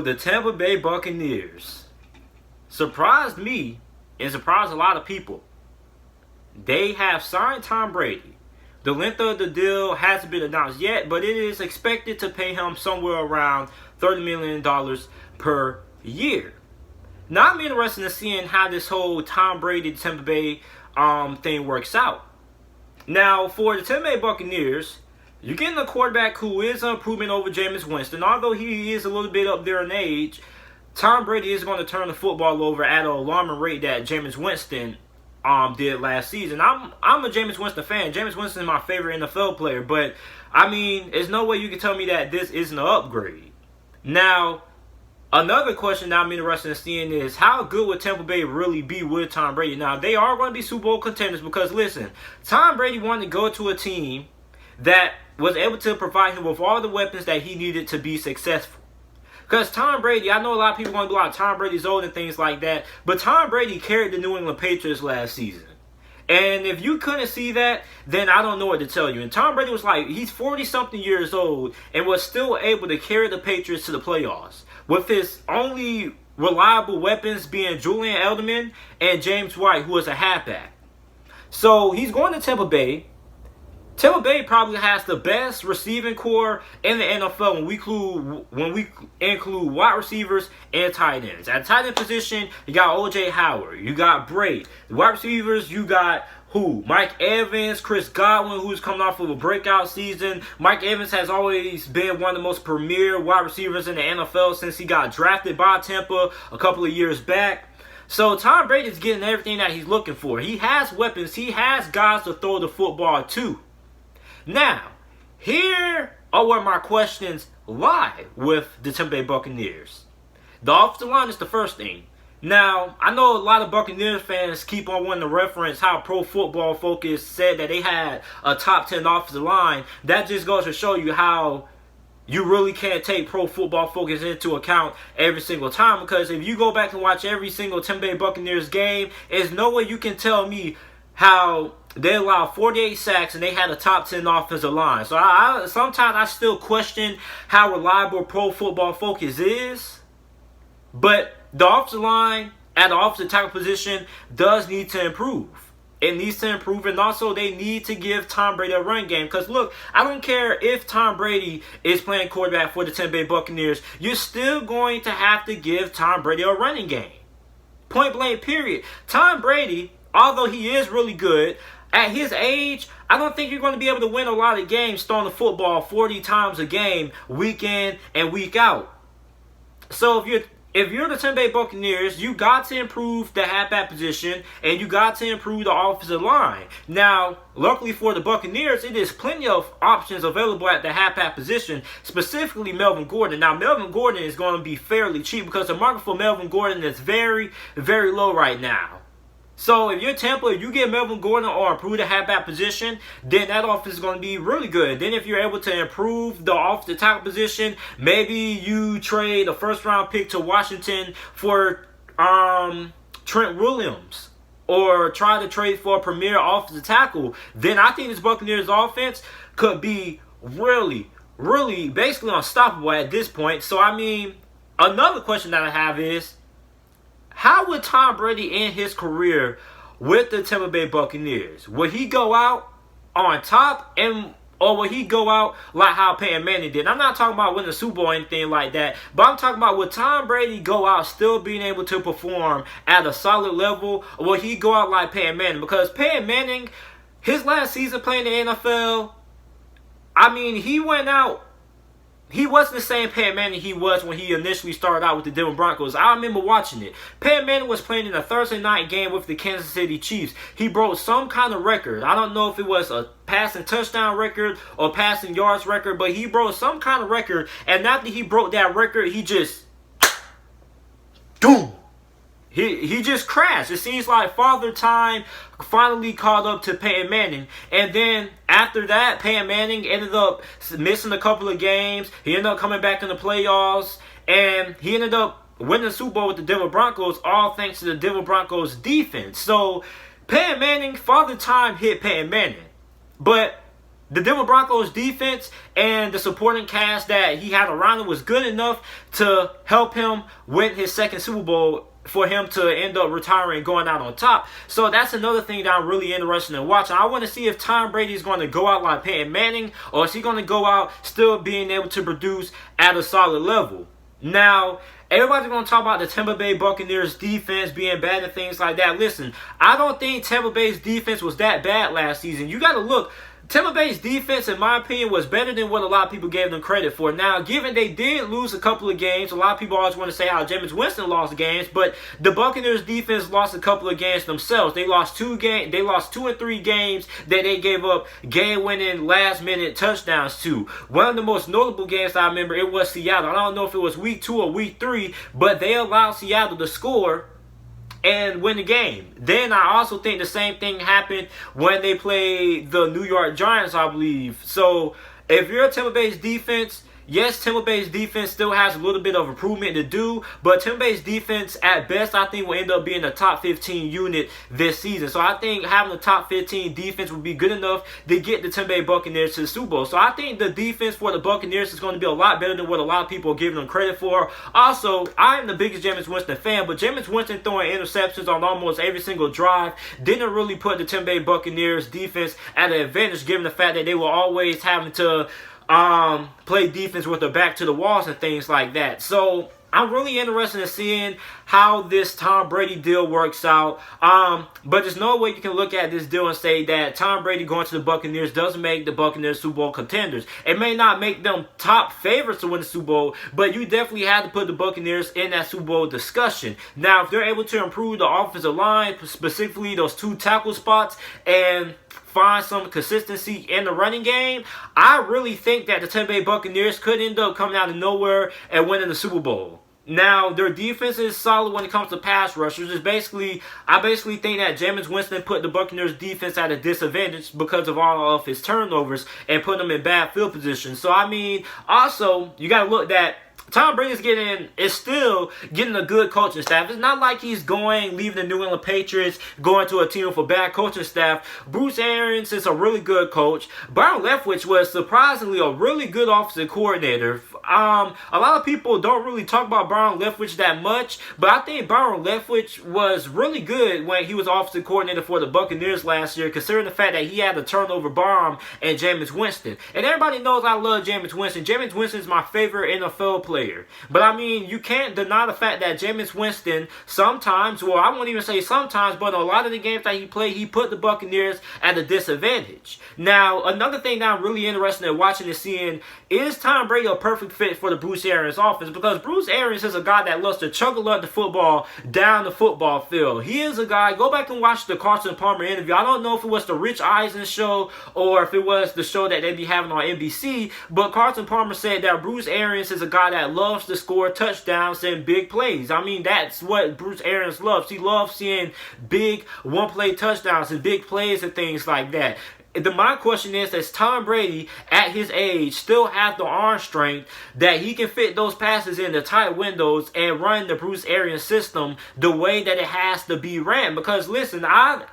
the Tampa Bay Buccaneers surprised me and surprised a lot of people. They have signed Tom Brady. The length of the deal hasn't been announced yet, but it is expected to pay him somewhere around $30 million per year. Now, I'm interested in seeing how this whole Tom Brady Tampa Bay thing works out. Now, for the Tampa Bay Buccaneers, you're getting a quarterback who is an improvement over Jameis Winston. Although he is a little bit up there in age, Tom Brady is going to turn the football over at an alarming rate that Jameis Winston did last season. I'm a Jameis Winston fan. Jameis Winston is my favorite NFL player, but I mean, there's no way you can tell me that this isn't an upgrade. Now, another question that I'm interested in seeing is how good would Tampa Bay really be with Tom Brady? Now, they are going to be Super Bowl contenders because, listen, Tom Brady wanted to go to a team that was able to provide him with all the weapons that he needed to be successful. Because Tom Brady, I know a lot of people are going to be like, Tom Brady's old and things like that, but Tom Brady carried the New England Patriots last season. And if you couldn't see that, then I don't know what to tell you. And Tom Brady was like, he's 40-something years old and was still able to carry the Patriots to the playoffs, with his only reliable weapons being Julian Edelman and James White, who is a halfback. So he's going to Tampa Bay. Tampa Bay probably has the best receiving core in the NFL when we include wide receivers and tight ends. At tight end position, you got O.J. Howard, you got Brady. The wide receivers, you got who? Mike Evans, Chris Godwin, who's coming off of a breakout season. Mike Evans has always been one of the most premier wide receivers in the NFL since he got drafted by Tampa a couple of years back. So Tom Brady is getting everything that he's looking for. He has weapons. He has guys to throw the football to. Now, here are where my questions lie with the Tampa Bay Buccaneers. The offensive line is the first thing. Now, I know a lot of Buccaneers fans keep on wanting to reference how Pro Football Focus said that they had a top 10 offensive line. That just goes to show you how you really can't take Pro Football Focus into account every single time. Because if you go back and watch every single Tampa Bay Buccaneers game, there's no way you can tell me how they allowed 48 sacks and they had a top 10 offensive line. So sometimes I still question how reliable Pro Football Focus is. But the offensive line at the offensive tackle position does need to improve. It needs to improve, and also they need to give Tom Brady a run game. Because look, I don't care if Tom Brady is playing quarterback for the Tampa Bay Buccaneers. You're still going to have to give Tom Brady a running game. Point blank, period. Tom Brady, although he is really good, at his age, I don't think you're going to be able to win a lot of games throwing the football 40 times a game, week in and week out. So if you're the Tampa Bay Buccaneers, you got to improve the halfback position and you got to improve the offensive line. Now, luckily for the Buccaneers, it is plenty of options available at the halfback position, specifically Melvin Gordon. Now, Melvin Gordon is going to be fairly cheap because the market for Melvin Gordon is very, very low right now. So if you're Tampa, if you get Melvin Gordon or improve the halfback position, then that offense is going to be really good. Then if you're able to improve the offensive tackle position, maybe you trade a first-round pick to Washington for Trent Williams, or try to trade for a premier offensive tackle. Then I think this Buccaneers offense could be really, really basically unstoppable at this point. So, I mean, another question that I have is, how would Tom Brady end his career with the Tampa Bay Buccaneers? Would he go out on top, or would he go out like how Peyton Manning did? I'm not talking about winning the Super Bowl or anything like that, but I'm talking about, would Tom Brady go out still being able to perform at a solid level, or would he go out like Peyton Manning? Because Peyton Manning, his last season playing in the NFL, I mean, he went out. He wasn't the same Peyton Manning he was when he initially started out with the Denver Broncos. I remember watching it. Peyton Manning was playing in a Thursday night game with the Kansas City Chiefs. He broke some kind of record. I don't know if it was a passing touchdown record or passing yards record, but he broke some kind of record. And after he broke that record, he just... boom! He just crashed. It seems like Father Time finally caught up to Peyton Manning. And then after that, Peyton Manning ended up missing a couple of games. He ended up coming back in the playoffs. And he ended up winning the Super Bowl with the Denver Broncos, all thanks to the Denver Broncos defense. So Peyton Manning, Father Time hit Peyton Manning. But the Denver Broncos defense and the supporting cast that he had around him was good enough to help him win his second Super Bowl, for him to end up retiring and going out on top. So that's another thing that I'm really interested in watching. I want to see if Tom Brady is going to go out like Peyton Manning, or is he going to go out still being able to produce at a solid level. Now, everybody's going to talk about the Tampa Bay Buccaneers defense being bad and things like that. Listen, I don't think Tampa Bay's defense was that bad last season. You got to look. Tampa Bay's defense, in my opinion, was better than what a lot of people gave them credit for. Now, given they did lose a couple of games, a lot of people always want to say how Jameis Winston lost games, but the Buccaneers defense lost a couple of games themselves. They lost 2 and 3 games that they gave up game-winning, last-minute touchdowns to. One of the most notable games I remember, it was Seattle. I don't know if it was week 2 or week 3, but they allowed Seattle to score and win the game. Then I also think the same thing happened when they played the New York Giants, I believe. So if you're a Tampa Bay's defense, yes, Tampa Bay's defense still has a little bit of improvement to do, but Tampa Bay's defense, at best, I think will end up being a top 15 unit this season. So I think having a top 15 defense would be good enough to get the Tampa Bay Buccaneers to the Super Bowl. So I think the defense for the Buccaneers is going to be a lot better than what a lot of people are giving them credit for. Also, I am the biggest Jameis Winston fan, but Jameis Winston throwing interceptions on almost every single drive didn't really put the Tampa Bay Buccaneers defense at an advantage, given the fact that they were always having to play defense with their back to the walls and things like that. So I'm really interested in seeing how this Tom Brady deal works out. But there's no way you can look at this deal and say that Tom Brady going to the Buccaneers doesn't make the Buccaneers Super Bowl contenders. It may not make them top favorites to win the Super Bowl, but you definitely have to put the Buccaneers in that Super Bowl discussion. Now, if they're able to improve the offensive line, specifically those 2 tackle spots, and find some consistency in the running game, I really think that the Tampa Bay Buccaneers could end up coming out of nowhere and winning the Super Bowl. Now, their defense is solid when it comes to pass rushers. I basically think that Jameis Winston put the Buccaneers defense at a disadvantage because of all of his turnovers and put them in bad field positions. So, I mean, also, you got to look that Tom Brady is still getting a good coaching staff. It's not like he's leaving the New England Patriots, going to a team with a bad coaching staff. Bruce Arians is a really good coach. Byron Leftwich was surprisingly a really good offensive coordinator. A lot of people don't really talk about Byron Leftwich that much, but I think Byron Leftwich was really good when he was offensive coordinator for the Buccaneers last year, considering the fact that he had a turnover bomb and Jameis Winston. And everybody knows I love Jameis Winston. Jameis Winston is my favorite NFL player. But I mean, you can't deny the fact that Jameis Winston sometimes, well, I won't even say sometimes, but a lot of the games that he played, he put the Buccaneers at a disadvantage. Now, another thing that I'm really interested in watching and seeing, is Tom Brady a perfect fit for the Bruce Arians offense? Because Bruce Arians is a guy that loves to chuckle up the football down the football field. He is a guy, go back and watch the Carson Palmer interview. I don't know if it was the Rich Eisen show or if it was the show that they be having on NBC, but Carson Palmer said that Bruce Arians is a guy that loves to score touchdowns and big plays. I mean, that's what Bruce Arians loves. He loves seeing big one-play touchdowns and big plays and things like that. My question is, does Tom Brady, at his age, still have the arm strength that he can fit those passes in the tight windows and run the Bruce Arians system the way that it has to be ran? Because, listen,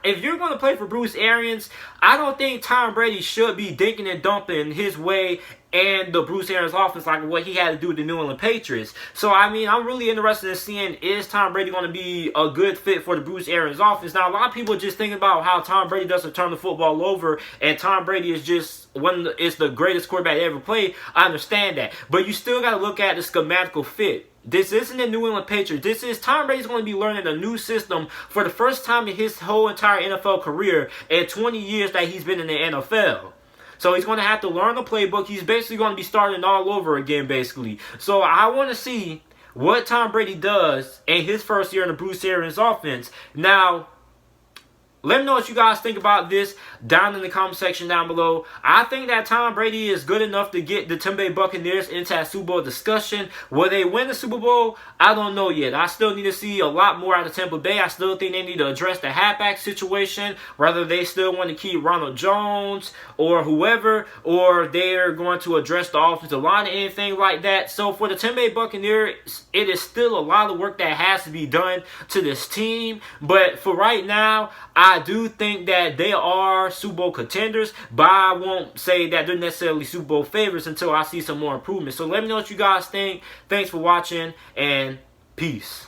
if you're going to play for Bruce Arians, I don't think Tom Brady should be dinking and dumping his way and the Bruce Arians offense like what he had to do with the New England Patriots. So, I mean, I'm really interested in seeing, is Tom Brady going to be a good fit for the Bruce Arians offense? Now, a lot of people just think about how Tom Brady doesn't turn the football over and Tom Brady is just is the greatest quarterback ever played. I understand that. But you still got to look at the schematical fit. This isn't the New England Patriots. This is Tom Brady's going to be learning a new system for the first time in his whole entire NFL career in 20 years that he's been in the NFL. So he's going to have to learn the playbook. He's basically going to be starting all over again, basically. So I want to see what Tom Brady does in his first year in the Bruce Arians offense. Now, let me know what you guys think about this down in the comment section down below. I think that Tom Brady is good enough to get the Tampa Bay Buccaneers into that Super Bowl discussion. Will they win the Super Bowl? I don't know yet. I still need to see a lot more out of Tampa Bay. I still think they need to address the halfback situation, whether they still want to keep Ronald Jones or whoever, or they're going to address the offensive line or anything like that. So for the Tampa Bay Buccaneers, it is still a lot of work that has to be done to this team. But for right now, I I do think that they are Super Bowl contenders, but I won't say that they're necessarily Super Bowl favorites until I see some more improvement. So let me know what you guys think. Thanks for watching, and peace.